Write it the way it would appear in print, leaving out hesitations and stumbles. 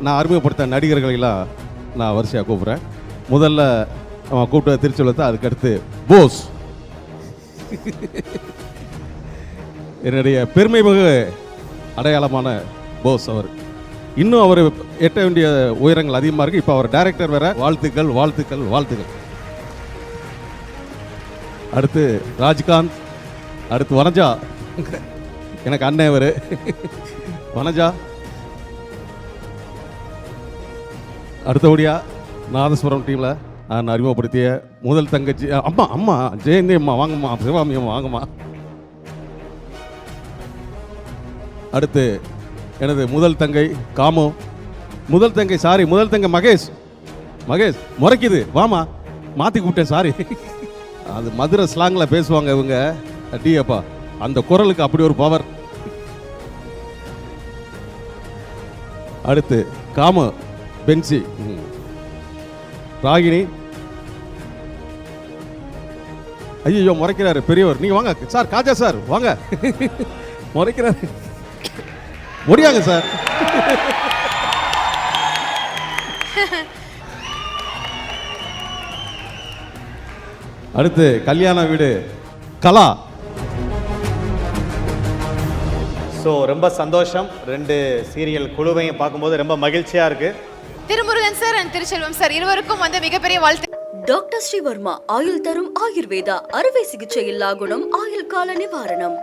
நான் அறிமுகப்படுத்த நடிகர்களெல்லாம் நான் வரிசையாக கூப்பிட்றேன். முதல்ல அவன் கூப்பிட்ட திருச்செல்வத்தை, அதுக்கடுத்து போஸ். என்னுடைய பெருமைமிகு அடையாளமான போஸ் அவர். இன்னும் அவர் எட்ட வேண்டிய உயரங்கள் அதிகமாக இருக்குது. இப்போ அவர் டைரக்டர் வேற. வாழ்த்துக்கள் வாழ்த்துக்கள் வாழ்த்துக்கள். அடுத்து ராஜ்காந்த், அடுத்து வனஜா, எனக்கு அண்ணன் அவர். வனஜா. அடுத்தபடியா நாதஸ்வரம் டீமில் நான் அறிமுகப்படுத்திய முதல் தங்கச்சி அம்மா, அம்மா ஜெயந்தி அம்மா வாங்கம்மா, சிவாமி அம்மா வாங்கம்மா. அடுத்து எனது முதல் தங்கை காமு, முதல் தங்கை சாரி முதல் தங்கை மகேஷ். மகேஷ் முறைக்குது, வாமா, மாற்றி கூப்பிட்டேன் சாரி. அது மதுரை ஸ்லாங்கில் பேசுவாங்க இவங்க. டி அப்பா, அந்த குரலுக்கு அப்படி ஒரு பவர். அடுத்து காமு, பென்சி, ராகினி. ஐயோ முறைக்கிறாரு பெரியவர், நீங்க வாங்க சார். காஜா சார் வாங்க. முறைக்கிறாரு, முடியாங்க சார். அடுத்து கல்யாண வீடு கலா. ஸோ ரொம்ப சந்தோஷம். 2 சீரியல் குழுவையும் பார்க்கும்போது ரொம்ப மகிழ்ச்சியாக இருக்குது. Thirumurugan sir and Thiruchelvam sir இருவருக்கும் வந்து மிகப்பெரிய வாழ்த்து. டாக்டர் ஸ்ரீவர்மா ஆயுள் தரும் ஆயுர்வேதா அறுவை சிகிச்சை இல்லா குணம் ஆயுள் கால நிவாரணம்.